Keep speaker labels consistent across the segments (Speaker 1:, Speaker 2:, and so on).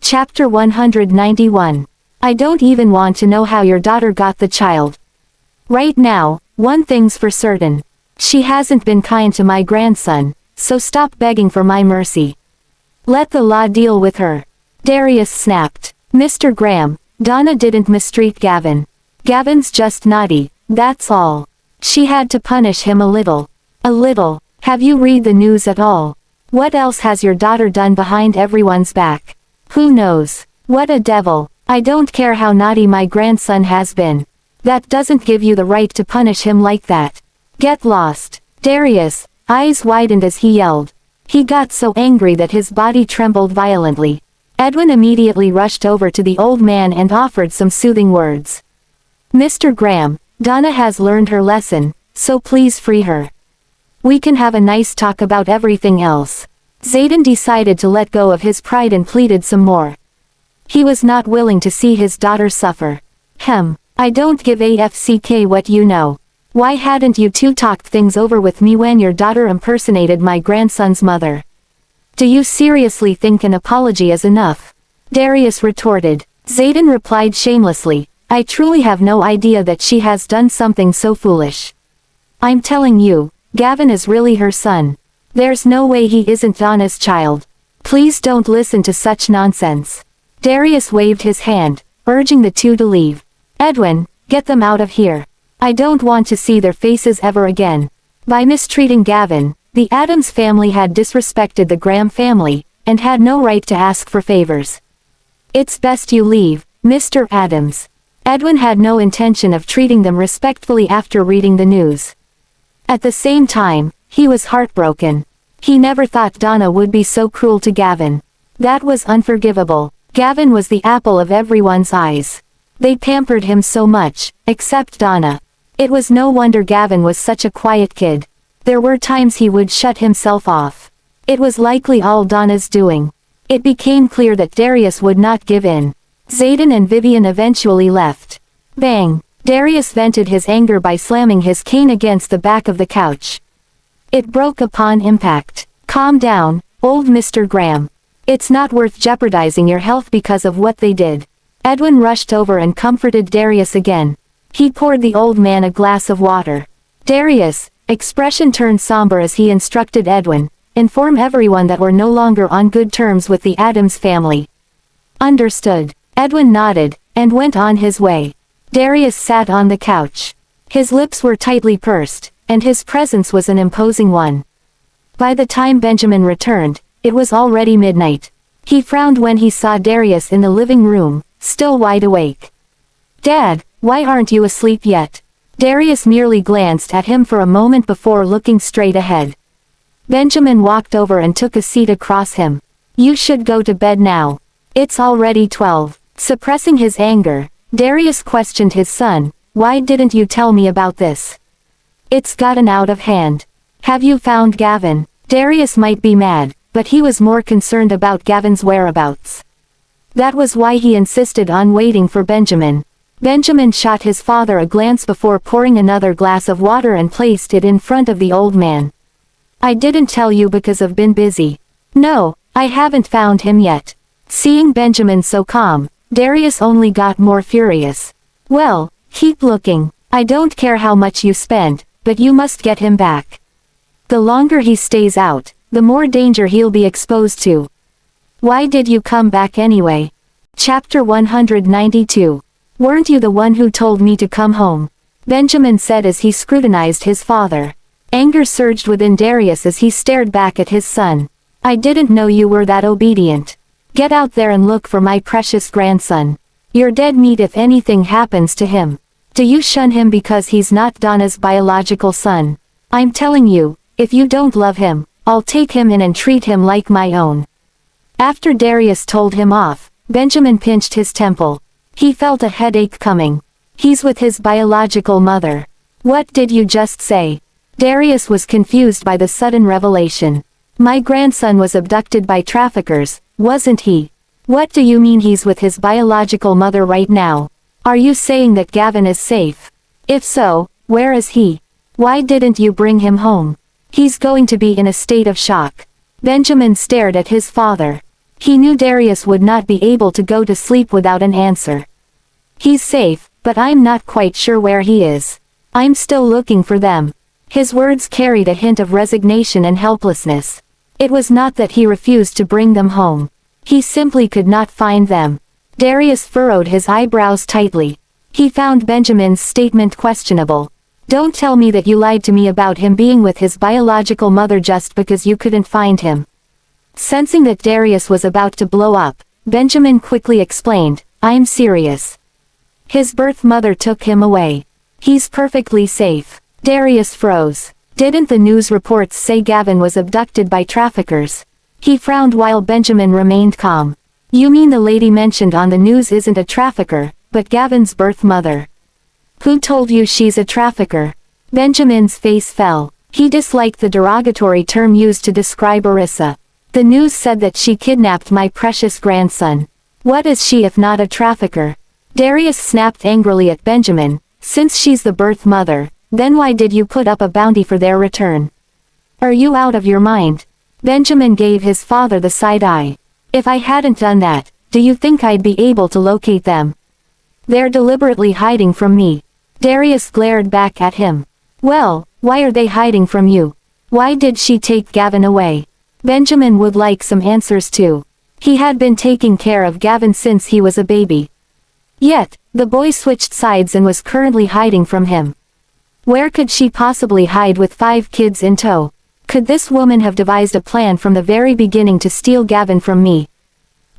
Speaker 1: Chapter 191. I don't even want to know how your daughter got the child. Right now, one thing's for certain. She hasn't been kind to my grandson, so stop begging for my mercy. Let the law deal with her. Darius snapped. Mr. Graham, Donna didn't mistreat Gavin. Gavin's just naughty, that's all. She had to punish him a little. A little. Have you read the news at all? What else has your daughter done behind everyone's back? Who knows? What a devil. I don't care how naughty my grandson has been. That doesn't give you the right to punish him like that. Get lost. Darius, eyes widened as he yelled. He got so angry that his body trembled violently. Edwin immediately rushed over to the old man and offered some soothing words. Mr. Graham, Donna has learned her lesson, so please free her. We can have a nice talk about everything else. Xaden decided to let go of his pride and pleaded some more. He was not willing to see his daughter suffer. I don't give a FCK what you know. Why hadn't you two talked things over with me when your daughter impersonated my grandson's mother? Do you seriously think an apology is enough? Darius retorted. Xaden replied shamelessly, I truly have no idea that she has done something so foolish. I'm telling you, Gavin is really her son. There's no way he isn't Donna's child. Please don't listen to such nonsense. Darius waved his hand, urging the two to leave. Edwin, get them out of here. I don't want to see their faces ever again. By mistreating Gavin, the Adams family had disrespected the Graham family, and had no right to ask for favors. It's best you leave, Mr. Adams. Edwin had no intention of treating them respectfully after reading the news. At the same time, he was heartbroken. He never thought Donna would be so cruel to Gavin. That was unforgivable. Gavin was the apple of everyone's eyes. They pampered him so much, except Donna. It was no wonder Gavin was such a quiet kid. There were times he would shut himself off. It was likely all Donna's doing. It became clear that Darius would not give in. Xaden and Vivian eventually left. Bang! Darius vented his anger by slamming his cane against the back of the couch. It broke upon impact. Calm down, old Mr. Graham. It's not worth jeopardizing your health because of what they did. Edwin rushed over and comforted Darius again. He poured the old man a glass of water. Darius, expression turned somber as he instructed Edwin, inform everyone that we're no longer on good terms with the Adams family. Understood. Edwin nodded, and went on his way. Darius sat on the couch. His lips were tightly pursed, and his presence was an imposing one. By the time Benjamin returned, it was already midnight. He frowned when he saw Darius in the living room, still wide awake. Dad, why aren't you asleep yet? Darius merely glanced at him for a moment before looking straight ahead. Benjamin walked over and took a seat across him. You should go to bed now. It's already 12. Suppressing his anger, Darius questioned his son, why didn't you tell me about this? It's gotten out of hand. Have you found Gavin? Darius might be mad, but he was more concerned about Gavin's whereabouts. That was why he insisted on waiting for Benjamin. Benjamin shot his father a glance before pouring another glass of water and placed it in front of the old man. I didn't tell you because I've been busy. No, I haven't found him yet. Seeing Benjamin so calm, Darius only got more furious. Well, keep looking. I don't care how much you spend, but you must get him back. The longer he stays out, the more danger he'll be exposed to. Why did you come back anyway? Chapter 192. Weren't you the one who told me to come home? Benjamin said as he scrutinized his father. Anger surged within Darius as he stared back at his son. I didn't know you were that obedient. Get out there and look for my precious grandson. You're dead meat if anything happens to him. Do you shun him because he's not Donna's biological son? I'm telling you, if you don't love him, I'll take him in and treat him like my own. After Darius told him off, Benjamin pinched his temple. He felt a headache coming. He's with his biological mother. What did you just say? Darius was confused by the sudden revelation. My grandson was abducted by traffickers, wasn't he? What do you mean he's with his biological mother right now? Are you saying that Gavin is safe? If so, where is he? Why didn't you bring him home? He's going to be in a state of shock. Benjamin stared at his father. He knew Darius would not be able to go to sleep without an answer. He's safe, but I'm not quite sure where he is. I'm still looking for them. His words carried a hint of resignation and helplessness. It was not that he refused to bring them home. He simply could not find them. Darius furrowed his eyebrows tightly. He found Benjamin's statement questionable. Don't tell me that you lied to me about him being with his biological mother just because you couldn't find him. Sensing that Darius was about to blow up, Benjamin quickly explained, I'm serious. His birth mother took him away. He's perfectly safe. Darius froze. Didn't the news reports say Gavin was abducted by traffickers? He frowned while Benjamin remained calm. You mean the lady mentioned on the news isn't a trafficker, but Gavin's birth mother? Who told you she's a trafficker? Benjamin's face fell. He disliked the derogatory term used to describe Arissa. The news said that she kidnapped my precious grandson. What is she if not a trafficker? Darius snapped angrily at Benjamin. Since she's the birth mother, then why did you put up a bounty for their return? Are you out of your mind? Benjamin gave his father the side eye. If I hadn't done that, do you think I'd be able to locate them? They're deliberately hiding from me. Darius glared back at him. Well, why are they hiding from you? Why did she take Gavin away? Benjamin would like some answers too. He had been taking care of Gavin since he was a baby. Yet, the boy switched sides and was currently hiding from him. Where could she possibly hide with 5 kids in tow? Could this woman have devised a plan from the very beginning to steal Gavin from me?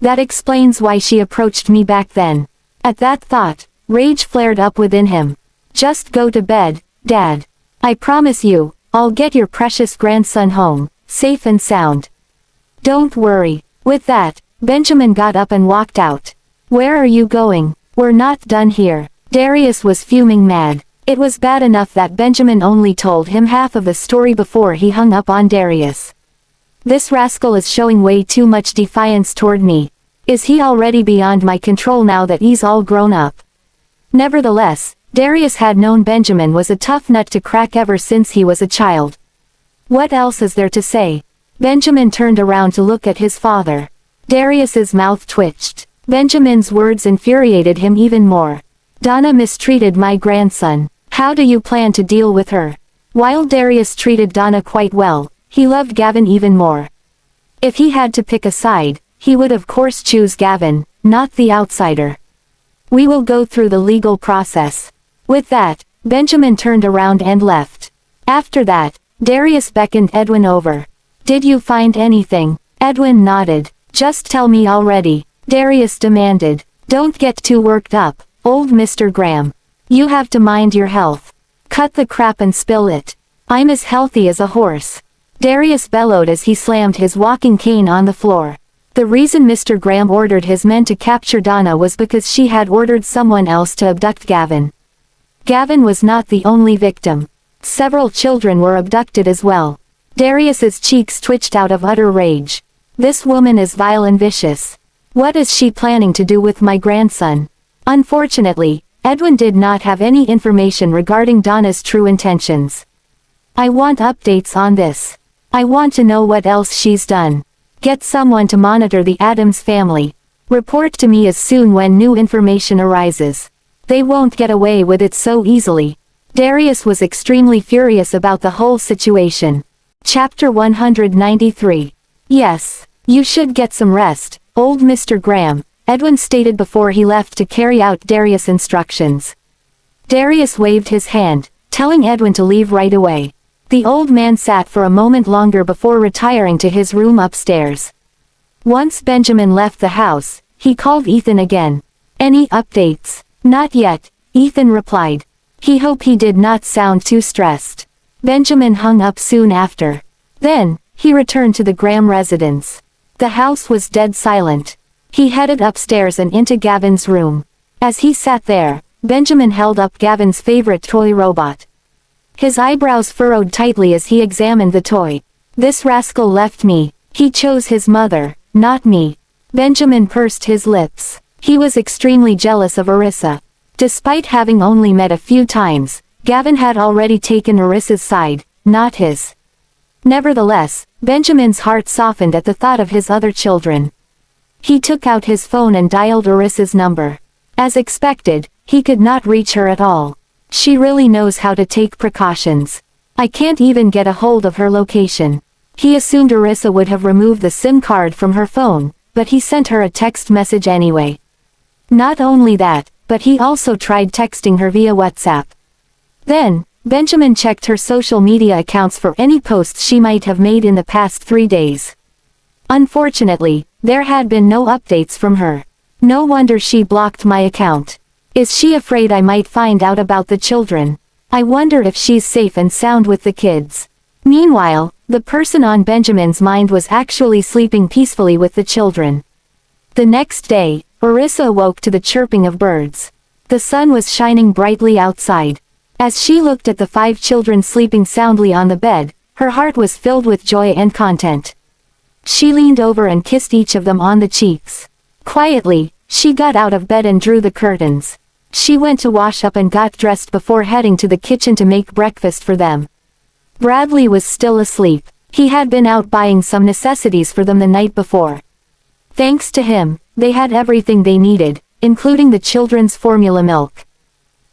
Speaker 1: That explains why she approached me back then. At that thought, rage flared up within him. Just go to bed, Dad. I promise you, I'll get your precious grandson home, safe and sound. Don't worry. With that, Benjamin got up and walked out. Where are you going? We're not done here. Darius was fuming mad. It was bad enough that Benjamin only told him half of the story before he hung up on Darius. This rascal is showing way too much defiance toward me. Is he already beyond my control now that he's all grown up? Nevertheless, Darius had known Benjamin was a tough nut to crack ever since he was a child. What else is there to say? Benjamin turned around to look at his father. Darius's mouth twitched. Benjamin's words infuriated him even more. Donna mistreated my grandson. How do you plan to deal with her? While Darius treated Donna quite well, he loved Gavin even more. If he had to pick a side, he would of course choose Gavin, not the outsider. We will go through the legal process. With that, Benjamin turned around and left. After that, Darius beckoned Edwin over. Did you find anything? Edwin nodded. Just tell me already. Darius demanded. Don't get too worked up, old Mr. Graham. You have to mind your health. Cut the crap and spill it. I'm as healthy as a horse. Darius bellowed as he slammed his walking cane on the floor. The reason Mr. Graham ordered his men to capture Donna was because she had ordered someone else to abduct Gavin. Gavin was not the only victim. Several children were abducted as well. Darius's cheeks twitched out of utter rage. This woman is vile and vicious. What is she planning to do with my grandson? Unfortunately, Edwin did not have any information regarding Donna's true intentions. I want updates on this. I want to know what else she's done. Get someone to monitor the Adams family. Report to me as soon when new information arises. They won't get away with it so easily. Darius was extremely furious about the whole situation. Chapter 193. Yes, you should get some rest, old Mr. Graham, Edwin stated before he left to carry out Darius' instructions. Darius waved his hand, telling Edwin to leave right away. The old man sat for a moment longer before retiring to his room upstairs. Once Benjamin left the house, he called Ethan again. Any updates? Not yet, Ethan replied. He hoped he did not sound too stressed. Benjamin hung up soon after. Then, he returned to the Graham residence. The house was dead silent. He headed upstairs and into Gavin's room. As he sat there, Benjamin held up Gavin's favorite toy robot. His eyebrows furrowed tightly as he examined the toy. This rascal left me. He chose his mother, not me. Benjamin pursed his lips. He was extremely jealous of Arissa. Despite having only met a few times, Gavin had already taken Arissa's side, not his. Nevertheless, Benjamin's heart softened at the thought of his other children. He took out his phone and dialed Arissa's number. As expected, he could not reach her at all. She really knows how to take precautions. I can't even get a hold of her location. He assumed Arissa would have removed the SIM card from her phone, but he sent her a text message anyway. Not only that, but he also tried texting her via WhatsApp. Then, Benjamin checked her social media accounts for any posts she might have made in the past 3 days. Unfortunately, there had been no updates from her. No wonder she blocked my account. Is she afraid I might find out about the children? I wonder if she's safe and sound with the kids. Meanwhile, the person on Benjamin's mind was actually sleeping peacefully with the children. The next day, Arissa awoke to the chirping of birds. The sun was shining brightly outside. As she looked at the 5 children sleeping soundly on the bed, her heart was filled with joy and content. She leaned over and kissed each of them on the cheeks. Quietly, she got out of bed and drew the curtains. She went to wash up and got dressed before heading to the kitchen to make breakfast for them. Bradley was still asleep. He had been out buying some necessities for them the night before. Thanks to him, they had everything they needed, including the children's formula milk.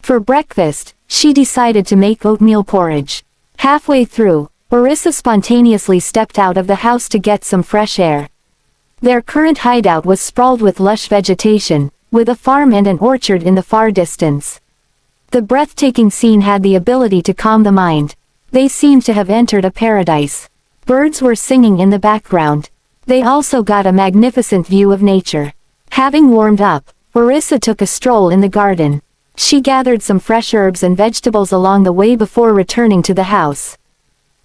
Speaker 1: For breakfast, she decided to make oatmeal porridge. Halfway through, Arissa spontaneously stepped out of the house to get some fresh air. Their current hideout was sprawled with lush vegetation, with a farm and an orchard in the far distance. The breathtaking scene had the ability to calm the mind. They seemed to have entered a paradise. Birds were singing in the background. They also got a magnificent view of nature. Having warmed up, Arissa took a stroll in the garden. She gathered some fresh herbs and vegetables along the way before returning to the house.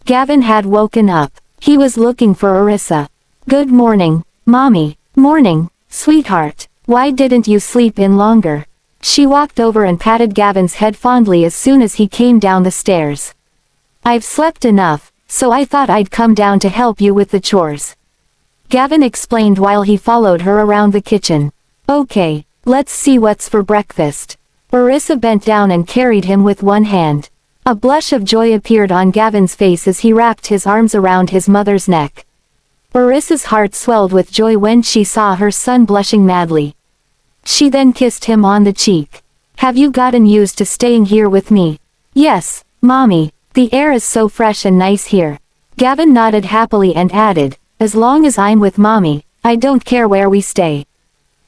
Speaker 1: Gavin had woken up. He was looking for Arissa. "Good morning, Mommy." "Morning, sweetheart. Why didn't you sleep in longer?" She walked over and patted Gavin's head fondly as soon as he came down the stairs. "I've slept enough, so I thought I'd come down to help you with the chores," Gavin explained while he followed her around the kitchen. "Okay, let's see what's for breakfast." Arissa bent down and carried him with one hand. A blush of joy appeared on Gavin's face as he wrapped his arms around his mother's neck. Arissa's heart swelled with joy when she saw her son blushing madly. She then kissed him on the cheek. "Have you gotten used to staying here with me?" "Yes, Mommy. The air is so fresh and nice here." Gavin nodded happily and added, "As long as I'm with Mommy, I don't care where we stay."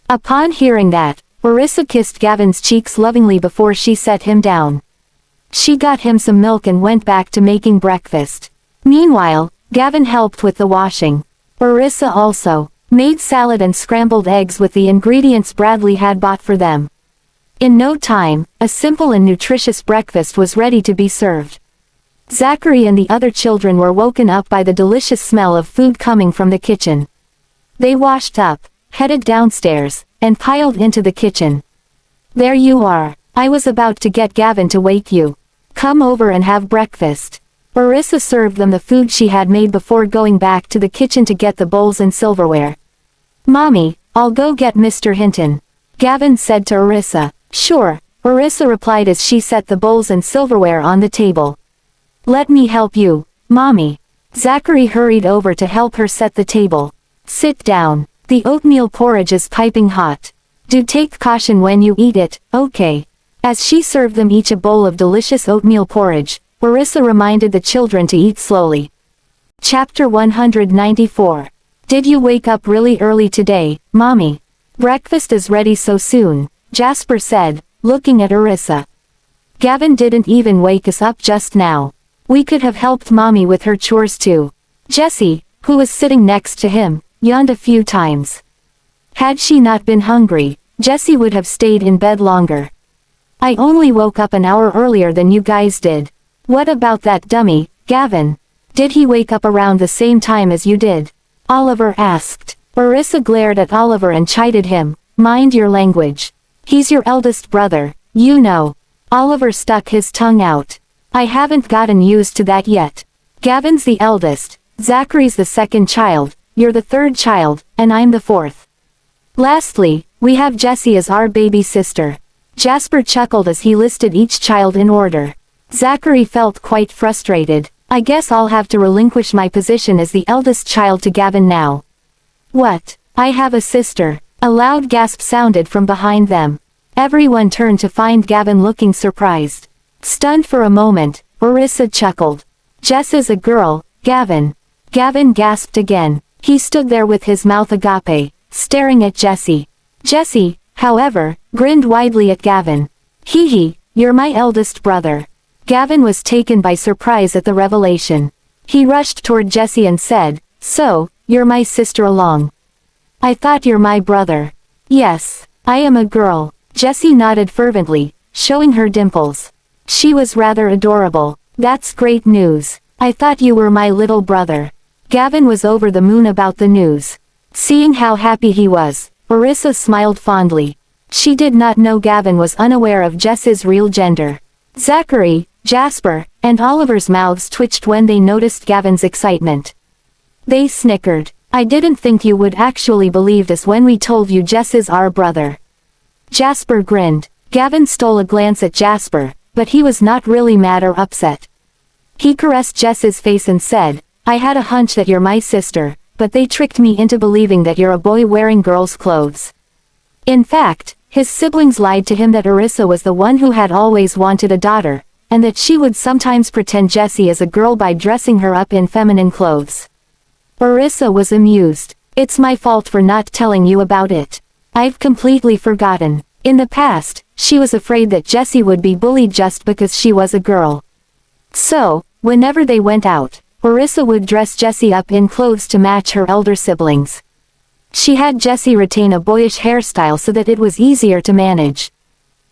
Speaker 1: Upon hearing that, Arissa kissed Gavin's cheeks lovingly before she set him down. She got him some milk and went back to making breakfast. Meanwhile, Gavin helped with the washing. Arissa also made salad and scrambled eggs with the ingredients Bradley had bought for them. In no time, a simple and nutritious breakfast was ready to be served. Zachary and the other children were woken up by the delicious smell of food coming from the kitchen. They washed up, headed downstairs, and piled into the kitchen. "There you are. I was about to get Gavin to wake you. Come over and have breakfast." Arissa served them the food she had made before going back to the kitchen to get the bowls and silverware. "Mommy, I'll go get Mr. Hinton," Gavin said to Arissa. "Sure," Arissa replied as she set the bowls and silverware on the table. "Let me help you, Mommy." Zachary hurried over to help her set the table. "Sit down. The oatmeal porridge is piping hot. Do take caution when you eat it, okay?" As she served them each a bowl of delicious oatmeal porridge, Arissa reminded the children to eat slowly. Chapter 194. "Did you wake up really early today, Mommy? Breakfast is ready so soon," Jasper said, looking at Arissa. "Gavin didn't even wake us up just now. We could have helped Mommy with her chores too." Jessie, who was sitting next to him, yawned a few times. Had she not been hungry, Jessie would have stayed in bed longer. "I only woke up an hour earlier than you guys did. What about that dummy, Gavin? Did he wake up around the same time as you did?" Oliver asked. Arissa glared at Oliver and chided him, "Mind your language. He's your eldest brother, you know." Oliver stuck his tongue out. "I haven't gotten used to that yet. Gavin's the eldest, Zachary's the second child, you're the third child, and I'm the fourth. Lastly, we have Jessie as our baby sister." Jasper chuckled as he listed each child in order. Zachary felt quite frustrated. "I guess I'll have to relinquish my position as the eldest child to Gavin now." "What? I have a sister. A loud gasp sounded from behind them. Everyone turned to find Gavin looking surprised. Stunned for a moment, Orissa chuckled. Jess is a girl, Gavin. Gavin gasped again. He stood there with his mouth agape, staring at Jesse. Jesse, however, grinned widely at Gavin. Hee hee, you're my eldest brother. Gavin was taken by surprise at the revelation. He rushed toward Jesse and said, "So, you're my sister along. I thought you're my brother." "Yes, I am a girl." Jessie nodded fervently, showing her dimples. She was rather adorable. "That's great news. I thought you were my little brother." Gavin was over the moon about the news. Seeing how happy he was, Orissa smiled fondly. She did not know Gavin was unaware of Jess's real gender. Zachary, Jasper, and Oliver's mouths twitched when they noticed Gavin's excitement. They snickered. "I didn't think you would actually believe us when we told you Jess is our brother." Jasper grinned. Gavin stole a glance at Jasper, but he was not really mad or upset. He caressed Jess's face and said, "I had a hunch that you're my sister, but they tricked me into believing that you're a boy wearing girl's clothes." In fact, his siblings lied to him that Orissa was the one who had always wanted a daughter, and that she would sometimes pretend Jessie as a girl by dressing her up in feminine clothes. Orissa was amused. "It's my fault for not telling you about it. I've completely forgotten. In the past, she was afraid that Jessie would be bullied just because she was a girl. So, whenever they went out, Orissa would dress Jessie up in clothes to match her elder siblings. She had Jessie retain a boyish hairstyle so that it was easier to manage.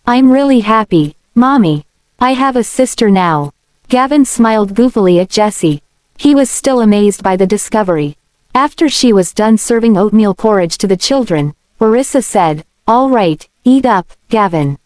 Speaker 1: I'm really happy, Mommy. I have a sister now." Gavin smiled goofily at Jessie. He was still amazed by the discovery. After she was done serving oatmeal porridge to the children, Orissa said, "All right, eat up, Gavin.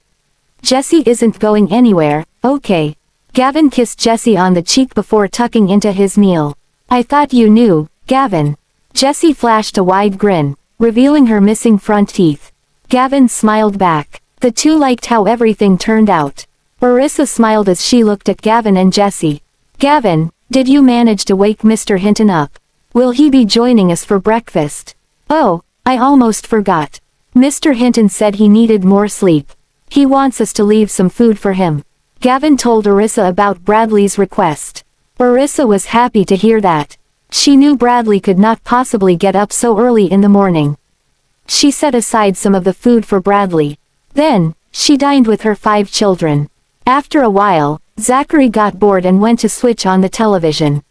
Speaker 1: Jessie isn't going anywhere, okay?" Gavin kissed Jessie on the cheek before tucking into his meal. "I thought you knew, Gavin." Jessie flashed a wide grin, revealing her missing front teeth. Gavin smiled back. The two liked how everything turned out. Orissa smiled as she looked at Gavin and Jessie. "Gavin, did you manage to wake Mr. Hinton up? Will he be joining us for breakfast?" "Oh, I almost forgot. Mr. Hinton said he needed more sleep. He wants us to leave some food for him." Gavin told Orissa about Bradley's request. Orissa was happy to hear that. She knew Bradley could not possibly get up so early in the morning. She set aside some of the food for Bradley. Then, she dined with her 5 children. After a while, Zachary got bored and went to switch on the television.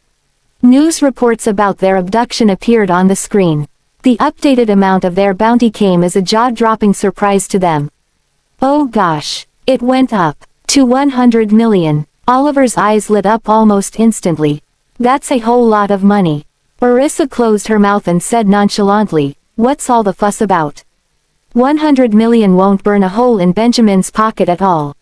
Speaker 1: News reports about their abduction appeared on the screen. The updated amount of their bounty came as a jaw-dropping surprise to them. Oh gosh, it went up to 100 million. Oliver's eyes lit up almost instantly. That's a whole lot of money. Orissa closed her mouth and said nonchalantly, "What's all the fuss about? 100 million won't burn a hole in Benjamin's pocket at all."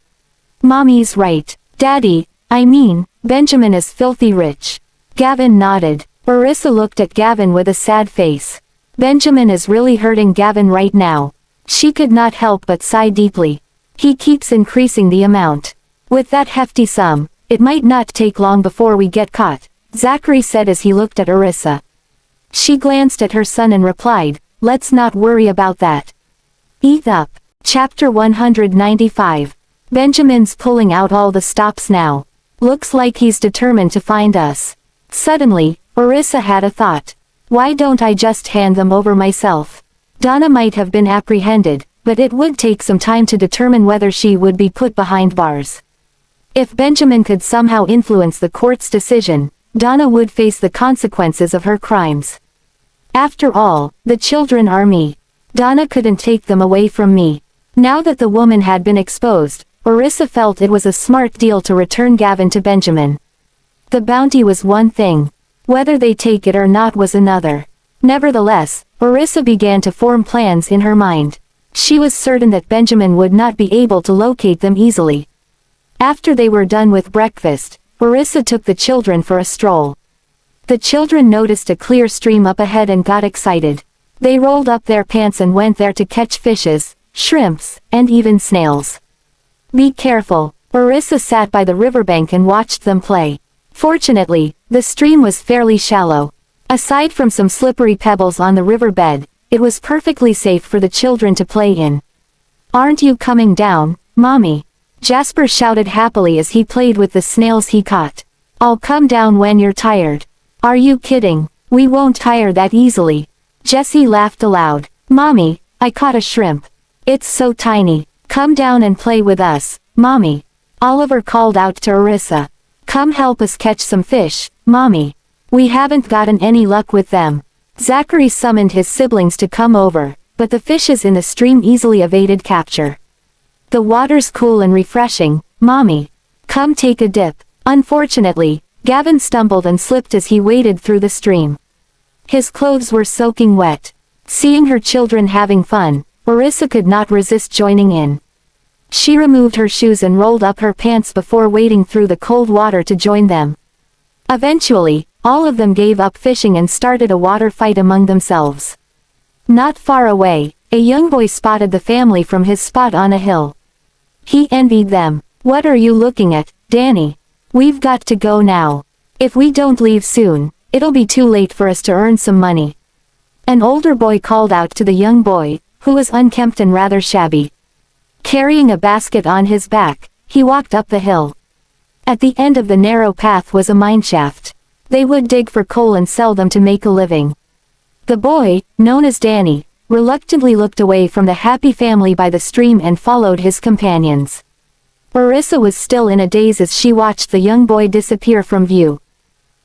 Speaker 1: "Mommy's right, Daddy, I mean, Benjamin is filthy rich." Gavin nodded. Orissa looked at Gavin with a sad face. Benjamin is really hurting Gavin right now. She could not help but sigh deeply. He keeps increasing the amount. With that hefty sum, it might not take long before we get caught, Zachary said as he looked at Orissa. She glanced at her son and replied, "Let's not worry about that. Eat up." Chapter 195. Benjamin's pulling out all the stops now. Looks like he's determined to find us. Suddenly, Orissa had a thought. Why don't I just hand them over myself? Donna might have been apprehended, but it would take some time to determine whether she would be put behind bars. If Benjamin could somehow influence the court's decision, Donna would face the consequences of her crimes. After all, the children are me. Donna couldn't take them away from me. Now that the woman had been exposed, Orissa felt it was a smart deal to return Gavin to Benjamin. The bounty was one thing. Whether they take it or not was another. Nevertheless, Orissa began to form plans in her mind. She was certain that Benjamin would not be able to locate them easily. After they were done with breakfast, Orissa took the children for a stroll. The children noticed a clear stream up ahead and got excited. They rolled up their pants and went there to catch fishes, shrimps, and even snails. Be careful. Orissa sat by the riverbank and watched them play. Fortunately, the stream was fairly shallow. Aside from some slippery pebbles on the riverbed, it was perfectly safe for the children to play in. "Aren't you coming down, Mommy?" Jasper shouted happily as he played with the snails he caught. "I'll come down when you're tired." "Are you kidding? We won't tire that easily." Jessie laughed aloud. "Mommy, I caught a shrimp. It's so tiny. Come down and play with us, Mommy." Oliver called out to Arissa. "Come help us catch some fish, Mommy. We haven't gotten any luck with them." Zachary summoned his siblings to come over, but the fishes in the stream easily evaded capture. "The water's cool and refreshing, Mommy. Come take a dip." Unfortunately, Gavin stumbled and slipped as he waded through the stream. His clothes were soaking wet. Seeing her children having fun, Arissa could not resist joining in. She removed her shoes and rolled up her pants before wading through the cold water to join them. Eventually, all of them gave up fishing and started a water fight among themselves. Not far away, a young boy spotted the family from his spot on a hill. He envied them. "What are you looking at, Danny? We've got to go now. If we don't leave soon, it'll be too late for us to earn some money." An older boy called out to the young boy, who was unkempt and rather shabby. Carrying a basket on his back, he walked up the hill. At the end of the narrow path was a mineshaft. They would dig for coal and sell them to make a living. The boy, known as Danny, reluctantly looked away from the happy family by the stream and followed his companions. Arissa was still in a daze as she watched the young boy disappear from view.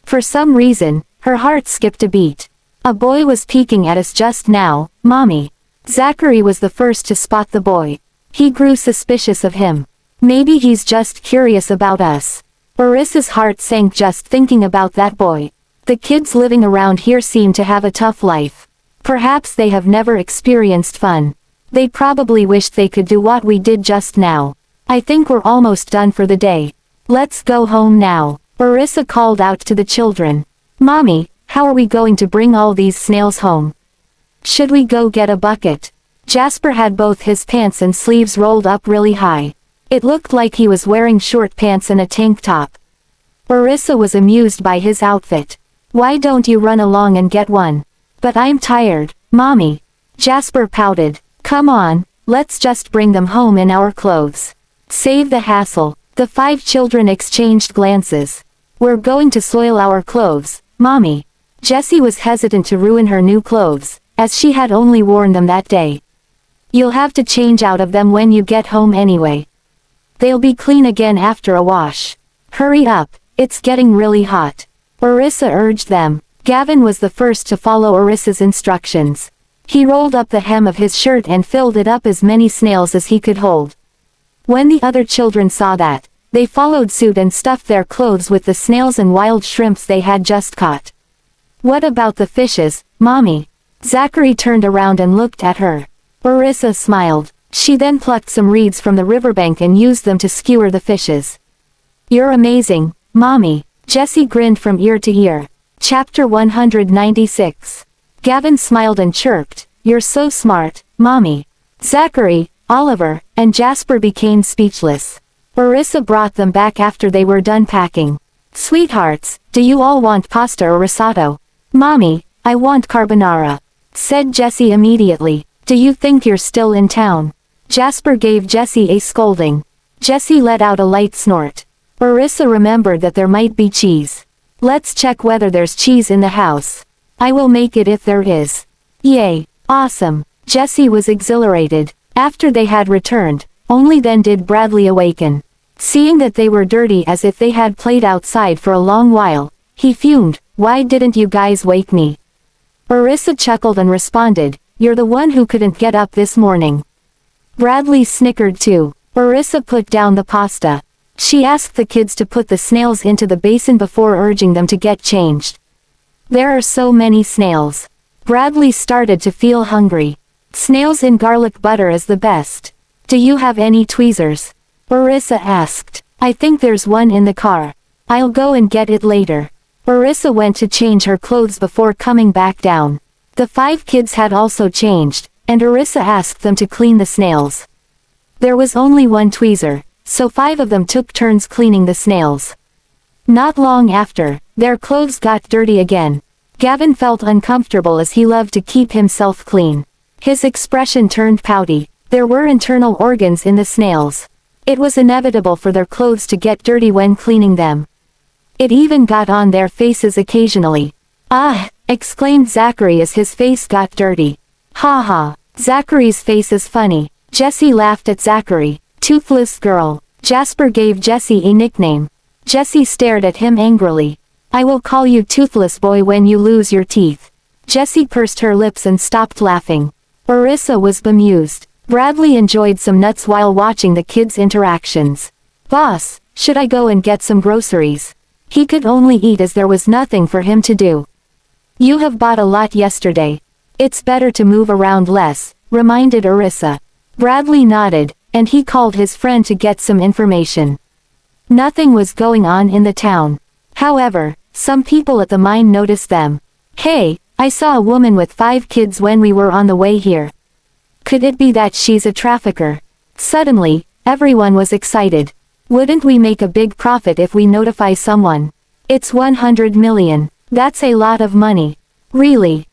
Speaker 1: For some reason, her heart skipped a beat. "A boy was peeking at us just now, Mommy." Zachary was the first to spot the boy. He grew suspicious of him. "Maybe he's just curious about us." Arissa's heart sank just thinking about that boy. The kids living around here seem to have a tough life. Perhaps they have never experienced fun. They probably wished they could do what we did just now. "I think we're almost done for the day. Let's go home now." Arissa called out to the children. "Mommy, how are we going to bring all these snails home? Should we go get a bucket?" Jasper had both his pants and sleeves rolled up really high. It looked like he was wearing short pants and a tank top. Arissa was amused by his outfit. "Why don't you run along and get one?" "But I'm tired, Mommy." Jasper pouted. "Come on, let's just bring them home in our clothes. Save the hassle." The 5 children exchanged glances. "We're going to soil our clothes, Mommy." Jessie was hesitant to ruin her new clothes, as she had only worn them that day. "You'll have to change out of them when you get home anyway. They'll be clean again after a wash. Hurry up, it's getting really hot." Arissa urged them. Gavin was the first to follow Arissa's instructions. He rolled up the hem of his shirt and filled it up as many snails as he could hold. When the other children saw that, they followed suit and stuffed their clothes with the snails and wild shrimps they had just caught. "What about the fishes, Mommy?" Zachary turned around and looked at her. Arissa smiled. She then plucked some reeds from the riverbank and used them to skewer the fishes. "You're amazing, Mommy." Jessie grinned from ear to ear. Chapter 196. Gavin smiled and chirped, "You're so smart, Mommy." Zachary, Oliver, and Jasper became speechless. Arissa brought them back after they were done packing. "Sweethearts, do you all want pasta or risotto?" "Mommy, I want carbonara," said Jessie immediately. "Do you think you're still in town?" Jasper gave Jessie a scolding. Jessie let out a light snort. Arissa remembered that there might be cheese. "Let's check whether there's cheese in the house. I will make it if there is." "Yay, awesome." Jessie was exhilarated. After they had returned, only then did Bradley awaken. Seeing that they were dirty as if they had played outside for a long while, he fumed, "Why didn't you guys wake me?" Arissa chuckled and responded, "You're the one who couldn't get up this morning." Bradley snickered too. Arissa put down the pasta. She asked the kids to put the snails into the basin before urging them to get changed. "There are so many snails." Bradley started to feel hungry. "Snails in garlic butter is the best. Do you have any tweezers?" Arissa asked. "I think there's one in the car. I'll go and get it later." Arissa went to change her clothes before coming back down. The 5 kids had also changed, and Arissa asked them to clean the snails. There was only one tweezer, so 5 of them took turns cleaning the snails. Not long after, their clothes got dirty again. Gavin felt uncomfortable as he loved to keep himself clean. His expression turned pouty. There were internal organs in the snails. It was inevitable for their clothes to get dirty when cleaning them. It even got on their faces occasionally. "Ah!" exclaimed Zachary as his face got dirty. "Ha ha! Zachary's face is funny." Jesse laughed at Zachary. "Toothless girl." Jasper gave Jesse a nickname. Jesse stared at him angrily. "I will call you Toothless Boy when you lose your teeth." Jessie pursed her lips and stopped laughing. Orissa was bemused. Bradley enjoyed some nuts while watching the kids' interactions. "Boss, should I go and get some groceries?" He could only eat as there was nothing for him to do. "You have bought a lot yesterday. It's better to move around less," reminded Orissa. Bradley nodded, and he called his friend to get some information. Nothing was going on in the town. However, some people at the mine noticed them. "Hey, I saw a woman with 5 kids when we were on the way here. Could it be that she's a trafficker?" Suddenly, everyone was excited. "Wouldn't we make a big profit if we notify someone? It's 100 million. That's a lot of money." Really,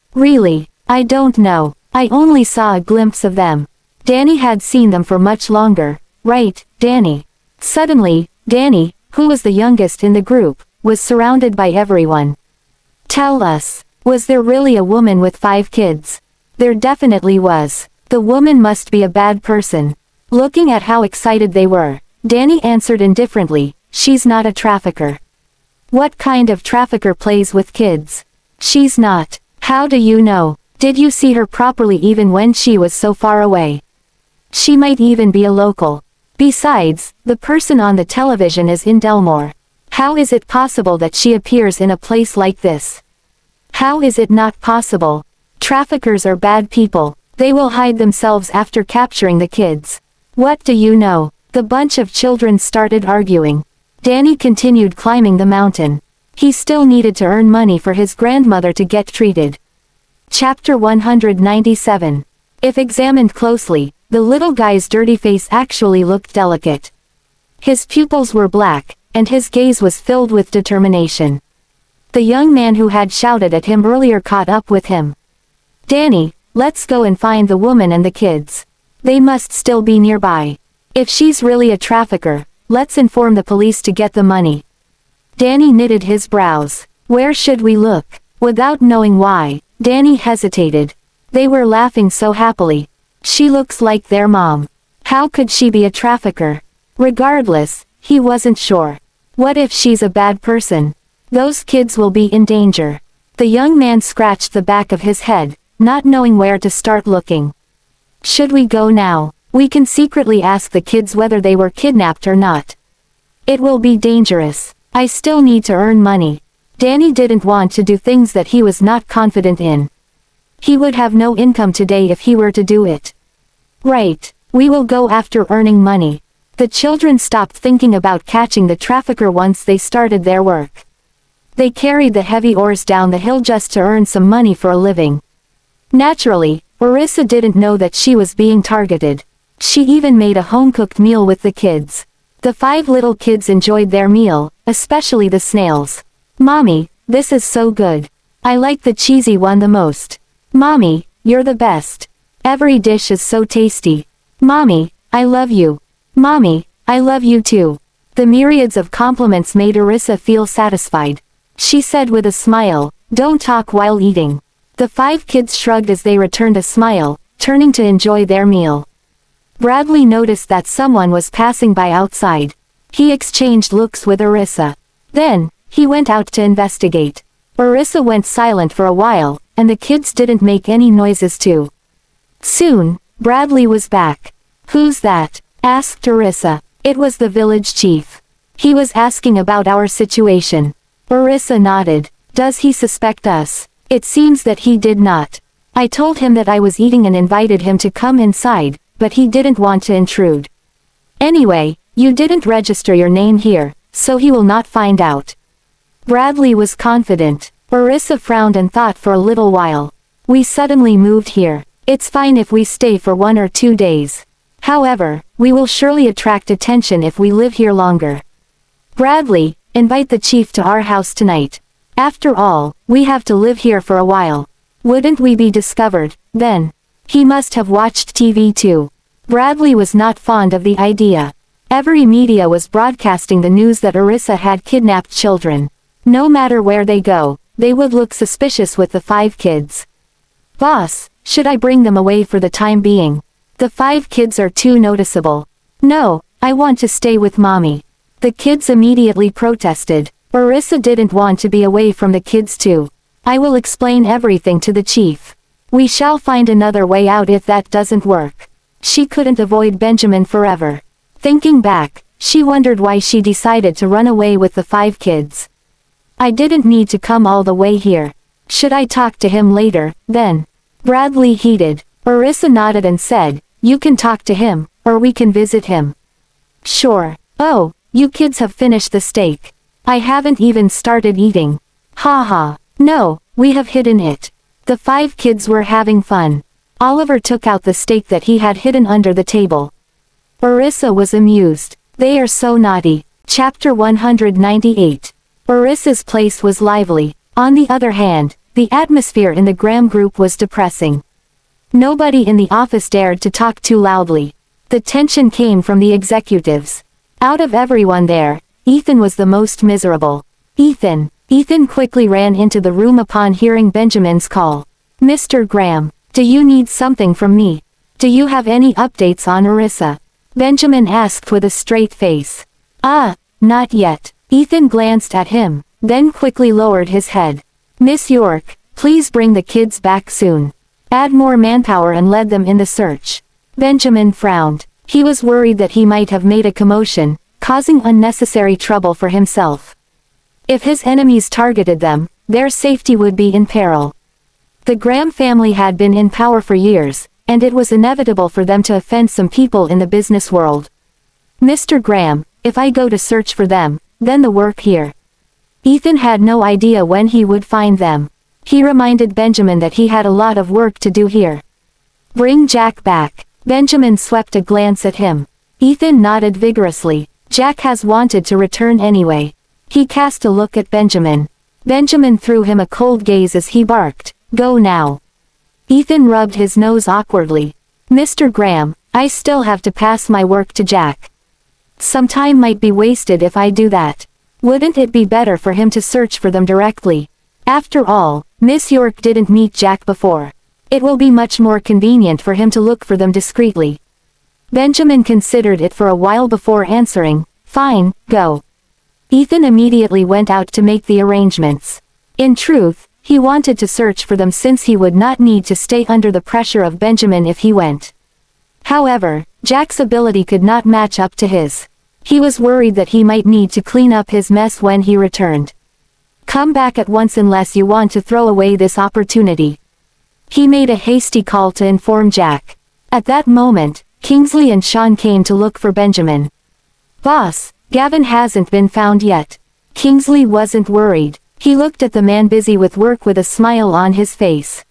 Speaker 1: I don't know. I only saw a glimpse of them. Danny had seen them for much longer, right, Danny?" Suddenly, Danny, who was the youngest in the group, was surrounded by everyone. "Tell us, was there really a woman with 5 kids?" "There definitely was. The woman must be a bad person." Looking at how excited they were, Danny answered indifferently, "She's not a trafficker." "What kind of trafficker plays with kids?" "She's not." "How do you know? Did you see her properly even when she was so far away?" "She might even be a local. Besides, the person on the television is in Delmore. How is it possible that she appears in a place like this?" "How is it not possible? Traffickers are bad people. They will hide themselves after capturing the kids." "What do you know?" The bunch of children started arguing. Danny continued climbing the mountain. He still needed to earn money for his grandmother to get treated. Chapter 197. If examined closely, the little guy's dirty face actually looked delicate. His pupils were black, and his gaze was filled with determination. The young man who had shouted at him earlier caught up with him. "Danny, let's go and find the woman and the kids. They must still be nearby. If she's really a trafficker, let's inform the police to get the money." Danny knitted his brows. "Where should we look?" Without knowing why, Danny hesitated. They were laughing so happily. "She looks like their mom. How could she be a trafficker?" Regardless, he wasn't sure. What if she's a bad person? Those kids will be in danger. The young man scratched the back of his head, not knowing where to start looking. "Should we go now? We can secretly ask the kids whether they were kidnapped or not." "It will be dangerous. I still need to earn money." Danny didn't want to do things that he was not confident in. He would have no income today if he were to do it. "Right, we will go after earning money." The children stopped thinking about catching the trafficker once they started their work. They carried the heavy oars down the hill just to earn some money for a living. Naturally, Orissa didn't know that she was being targeted. She even made a home-cooked meal with the kids. The 5 little kids enjoyed their meal, especially the snails. "Mommy, this is so good. I like the cheesy one the most. Mommy, you're the best. Every dish is so tasty. Mommy, I love you. Mommy, I love you too." The myriads of compliments made Orissa feel satisfied. She said with a smile, "Don't talk while eating." The 5 kids shrugged as they returned a smile, turning to enjoy their meal. Bradley noticed that someone was passing by outside. He exchanged looks with Orissa. Then, he went out to investigate. Orissa went silent for a while, and the kids didn't make any noises too. Soon, Bradley was back. "Who's that?" asked Orissa. "It was the village chief. He was asking about our situation." Orissa nodded. "Does he suspect us?" "It seems that he did not. I told him that I was eating and invited him to come inside, but he didn't want to intrude. Anyway, you didn't register your name here, so he will not find out." Bradley was confident. Orissa frowned and thought for a little while. "We suddenly moved here. It's fine if we stay for 1 or 2 days. However, we will surely attract attention if we live here longer. Bradley, invite the chief to our house tonight. After all, we have to live here for a while. Wouldn't we be discovered, then? He must have watched TV too. Bradley was not fond of the idea. Every media was broadcasting the news that Arissa had kidnapped children. No matter where they go, they would look suspicious with the 5 kids. Boss, should I bring them away for the time being? The 5 kids are too noticeable. No, I want to stay with mommy. The kids immediately protested. Arissa didn't want to be away from the kids too. I will explain everything to the chief. We shall find another way out if that doesn't work. She couldn't avoid Benjamin forever. Thinking back, she wondered why she decided to run away with the 5 kids. I didn't need to come all the way here. Should I talk to him later, then? Bradley heated. Arissa nodded and said, you can talk to him, or we can visit him. Sure. Oh, you kids have finished the steak. I haven't even started eating. Ha ha. No, we have hidden it. The 5 kids were having fun. Oliver took out the steak that he had hidden under the table. Arissa was amused. They are so naughty. Chapter 198. Arissa's place was lively. On the other hand, the atmosphere in the Graham group was depressing. Nobody in the office dared to talk too loudly. The tension came from the executives. Out of everyone there, Ethan was the most miserable. Ethan quickly ran into the room upon hearing Benjamin's call. Mr. Graham, do you need something from me? Do you have any updates on Arissa? Benjamin asked with a straight face. Not yet. Ethan glanced at him, then quickly lowered his head. Miss York, please bring the kids back soon. Add more manpower and lead them in the search. Benjamin frowned. He was worried that he might have made a commotion, causing unnecessary trouble for himself. If his enemies targeted them, their safety would be in peril. The Graham family had been in power for years, and it was inevitable for them to offend some people in the business world. Mr. Graham, if I go to search for them, then the work here. Ethan had no idea when he would find them. He reminded Benjamin that he had a lot of work to do here. Bring Jack back. Benjamin swept a glance at him. Ethan nodded vigorously. Jack has wanted to return anyway. He cast a look at Benjamin. Benjamin threw him a cold gaze as he barked, go now. Ethan rubbed his nose awkwardly. Mr. Graham, I still have to pass my work to Jack. Some time might be wasted if I do that. Wouldn't it be better for him to search for them directly? After all, Miss York didn't meet Jack before. It will be much more convenient for him to look for them discreetly. Benjamin considered it for a while before answering, fine, go. Ethan immediately went out to make the arrangements. In truth, he wanted to search for them since he would not need to stay under the pressure of Benjamin if he went. However, Jack's ability could not match up to his. He was worried that he might need to clean up his mess when he returned. Come back at once unless you want to throw away this opportunity. He made a hasty call to inform Jack. At that moment, Kingsley and Sean came to look for Benjamin. Boss, Gavin hasn't been found yet. Kingsley wasn't worried. He looked at the man busy with work with a smile on his face.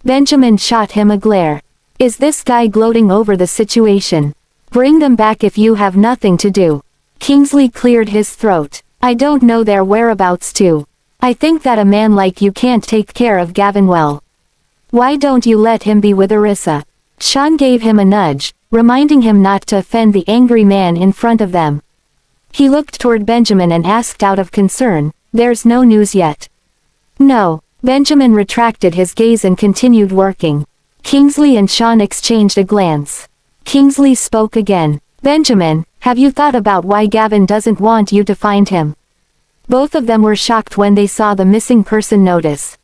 Speaker 1: Benjamin shot him a glare. Is this guy gloating over the situation? Bring them back if you have nothing to do. Kingsley cleared his throat. I don't know their whereabouts too. I think that a man like you can't take care of Gavin well. Why don't you let him be with Arissa? Sean gave him a nudge, reminding him not to offend the angry man in front of them. He looked toward Benjamin and asked out of concern, there's no news yet. No. Benjamin retracted his gaze and continued working. Kingsley and Sean exchanged a glance. Kingsley spoke again. Benjamin, have you thought about why Gavin doesn't want you to find him? Both of them were shocked when they saw the missing person notice.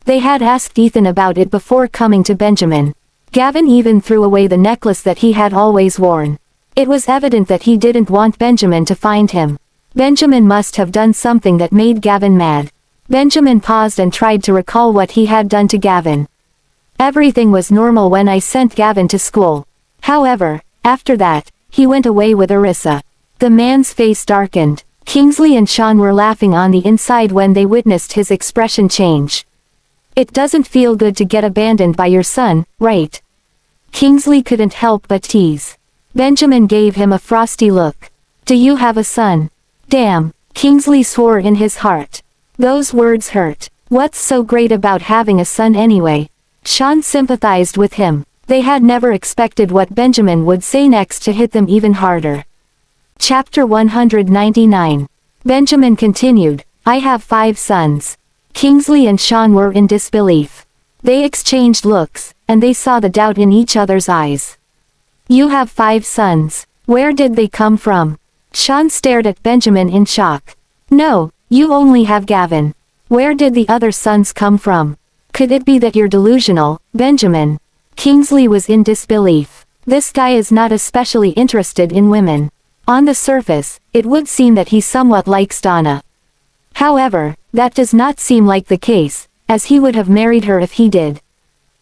Speaker 1: They had asked Ethan about it before coming to Benjamin. Gavin even threw away the necklace that he had always worn. It was evident that he didn't want Benjamin to find him. Benjamin must have done something that made Gavin mad. Benjamin paused and tried to recall what he had done to Gavin. Everything was normal when I sent Gavin to school. However, after that, he went away with Arissa. The man's face darkened. Kingsley and Sean were laughing on the inside when they witnessed his expression change. It doesn't feel good to get abandoned by your son, right? Kingsley couldn't help but tease. Benjamin gave him a frosty look. Do you have a son? Damn, Kingsley swore in his heart. Those words hurt. What's so great about having a son anyway? Sean sympathized with him. They had never expected what Benjamin would say next to hit them even harder. Chapter 199. Benjamin continued, I have 5 sons. Kingsley and Sean were in disbelief. They exchanged looks, and they saw the doubt in each other's eyes. You have 5 sons. Where did they come from? Sean stared at Benjamin in shock. No, you only have Gavin. Where did the other sons come from? Could it be that you're delusional, Benjamin? Kingsley was in disbelief. This guy is not especially interested in women. On the surface, it would seem that he somewhat likes Donna. However, that does not seem like the case, as he would have married her if he did.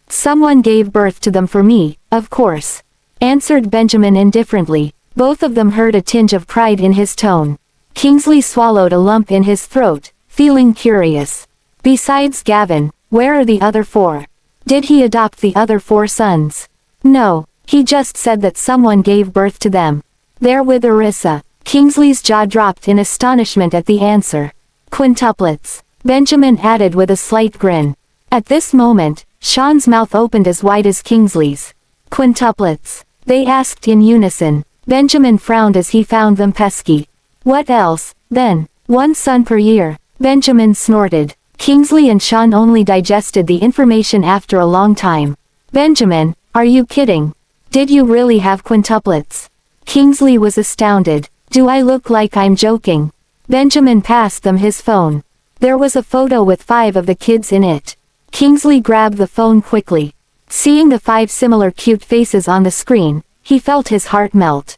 Speaker 1: Someone gave birth to them for me, of course, answered Benjamin indifferently. Both of them heard a tinge of pride in his tone. Kingsley swallowed a lump in his throat, feeling curious. Besides Gavin, where are the other 4? Did he adopt the other 4 sons? No, he just said that someone gave birth to them. They're with Arissa. Kingsley's jaw dropped in astonishment at the answer. Quintuplets, Benjamin added with a slight grin. At this moment, Sean's mouth opened as wide as Kingsley's. Quintuplets, they asked in unison. Benjamin frowned as he found them pesky. What else, then? 1 son per year, Benjamin snorted. Kingsley and Sean only digested the information after a long time. Benjamin, are you kidding? Did you really have quintuplets? Kingsley was astounded. Do I look like I'm joking? Benjamin passed them his phone. There was a photo with 5 of the kids in it. Kingsley grabbed the phone quickly. Seeing the 5 similar cute faces on the screen, he felt his heart melt.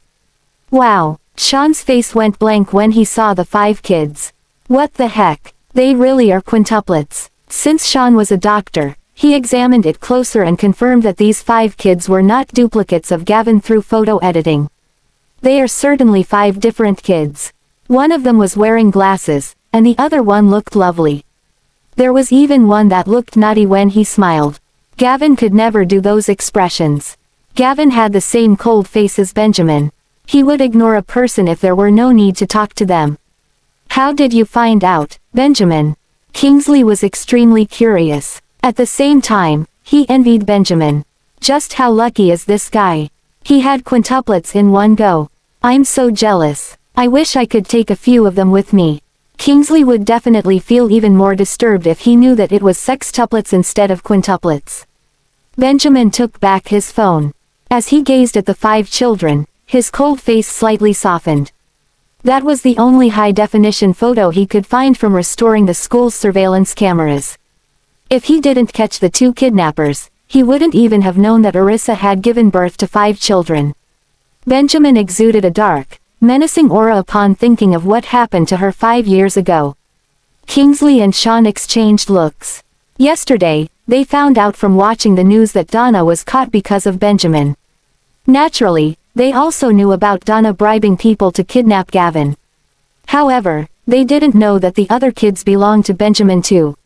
Speaker 1: Wow, Sean's face went blank when he saw the 5 kids. What the heck? They really are quintuplets. Since Sean was a doctor, he examined it closer and confirmed that these 5 kids were not duplicates of Gavin through photo editing. They are certainly 5 different kids. One of them was wearing glasses, and the other one looked lovely. There was even one that looked naughty when he smiled. Gavin could never do those expressions. Gavin had the same cold face as Benjamin. He would ignore a person if there were no need to talk to them. How did you find out, Benjamin? Kingsley was extremely curious. At the same time, he envied Benjamin. Just how lucky is this guy? He had quintuplets in one go. I'm so jealous. I wish I could take a few of them with me. Kingsley would definitely feel even more disturbed if he knew that it was sextuplets instead of quintuplets. Benjamin took back his phone. As he gazed at the 5 children, his cold face slightly softened. That was the only high-definition photo he could find from restoring the school's surveillance cameras. If he didn't catch the 2 kidnappers, he wouldn't even have known that Arissa had given birth to 5 children. Benjamin exuded a dark, menacing aura upon thinking of what happened to her 5 years ago. Kingsley and Sean exchanged looks. Yesterday, they found out from watching the news that Donna was caught because of Benjamin. Naturally, they also knew about Donna bribing people to kidnap Gavin. However, they didn't know that the other kids belonged to Benjamin too.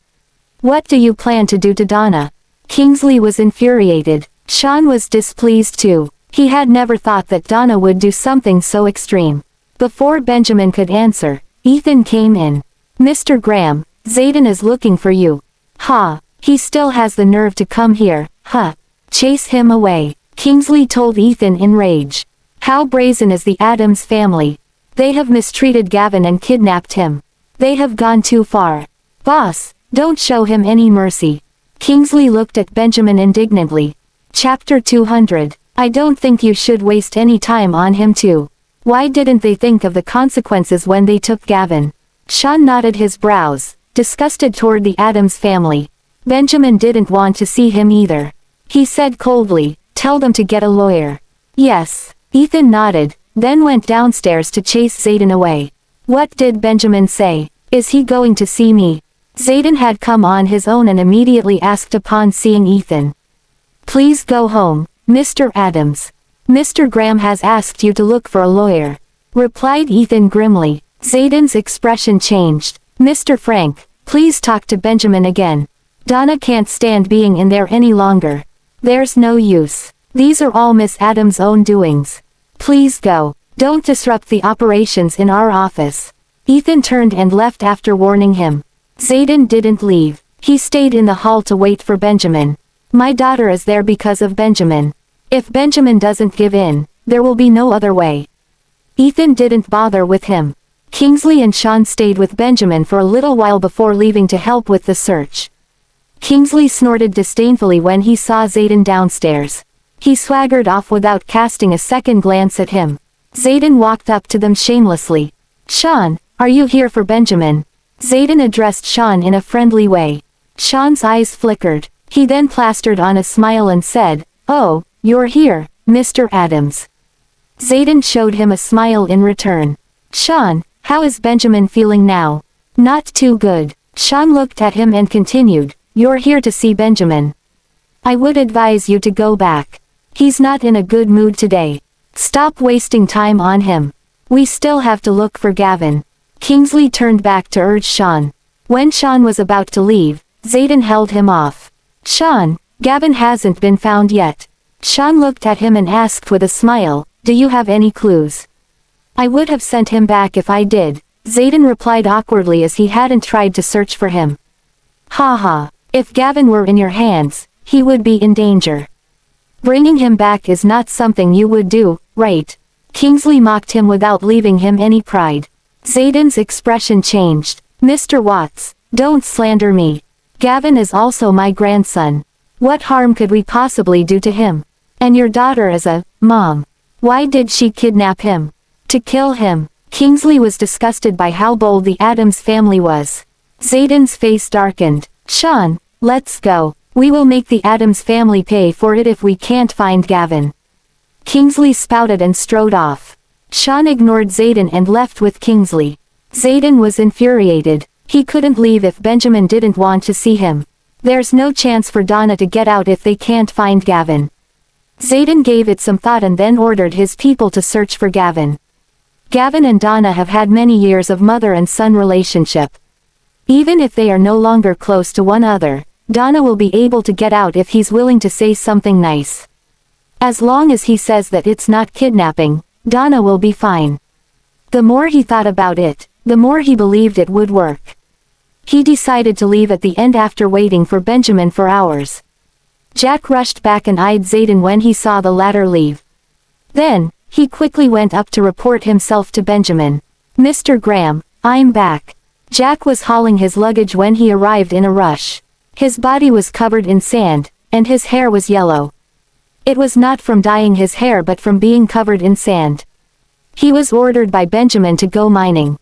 Speaker 1: What do you plan to do to Donna? Kingsley was infuriated. Sean was displeased too. He had never thought that Donna would do something so extreme. Before Benjamin could answer, Ethan came in. Mr. Graham, Zayden is looking for you. Ha, he still has the nerve to come here, huh? Chase him away, Kingsley told Ethan in rage. How brazen is the Adams family? They have mistreated Gavin and kidnapped him. They have gone too far. Boss, don't show him any mercy. Kingsley looked at Benjamin indignantly. Chapter 200. I don't think you should waste any time on him too. Why didn't they think of the consequences when they took Gavin? Sean knotted his brows, disgusted toward the Adams family. Benjamin didn't want to see him either. He said coldly, tell them to get a lawyer. Yes. Ethan nodded, then went downstairs to chase Zayden away. What did Benjamin say? Is he going to see me? Zayden had come on his own and immediately asked upon seeing Ethan. Please go home, Mr. Adams. Mr. Graham has asked you to look for a lawyer, replied Ethan grimly. Zayden's expression changed. Mr. Frank, please talk to Benjamin again. Donna can't stand being in there any longer. There's no use. These are all Miss Adams' own doings. Please go. Don't disrupt the operations in our office. Ethan turned and left after warning him. Zayden didn't leave. He stayed in the hall to wait for Benjamin. My daughter is there because of Benjamin. If Benjamin doesn't give in, there will be no other way. Ethan didn't bother with him. Kingsley and Sean stayed with Benjamin for a little while before leaving to help with the search. Kingsley snorted disdainfully when he saw Zayden downstairs. He swaggered off without casting a second glance at him. Zayden walked up to them shamelessly. Sean, are you here for Benjamin? Zayden addressed Sean in a friendly way. Sean's eyes flickered. He then plastered on a smile and said, "Oh, you're here, Mr. Adams." Zayden showed him a smile in return. Sean, how is Benjamin feeling now? Not too good. Sean looked at him and continued, "You're here to see Benjamin. I would advise you to go back. He's not in a good mood today. Stop wasting time on him. We still have to look for Gavin." Kingsley turned back to urge Sean. When Sean was about to leave, Zayden held him off. "Sean, Gavin hasn't been found yet." Sean looked at him and asked with a smile, "Do you have any clues?" "I would have sent him back if I did," Zayden replied awkwardly as he hadn't tried to search for him. "Ha ha, if Gavin were in your hands, he would be in danger. Bringing him back is not something you would do, right?" Kingsley mocked him without leaving him any pride. Zayden's expression changed. "Mr. Watts, don't slander me. Gavin is also my grandson. What harm could we possibly do to him? And your daughter is a mom. Why did she kidnap him? To kill him." Kingsley was disgusted by how bold the Adams family was. Zayden's face darkened. "Sean, let's go. We will make the Adams family pay for it if we can't find Gavin." Kingsley spouted and strode off. Sean ignored Zayden and left with Kingsley. Zayden was infuriated. He couldn't leave if Benjamin didn't want to see him. There's no chance for Donna to get out if they can't find Gavin. Zayden gave it some thought and then ordered his people to search for Gavin. Gavin and Donna have had many years of mother and son relationship. Even if they are no longer close to one another, Donna will be able to get out if he's willing to say something nice. As long as he says that it's not kidnapping, Donna will be fine. The more he thought about it, the more he believed it would work. He decided to leave at the end after waiting for Benjamin for hours. Jack rushed back and eyed Zayden when he saw the latter leave. Then, he quickly went up to report himself to Benjamin. "Mr. Graham, I'm back." Jack was hauling his luggage when he arrived in a rush. His body was covered in sand, and his hair was yellow. It was not from dyeing his hair but from being covered in sand. He was ordered by Benjamin to go mining.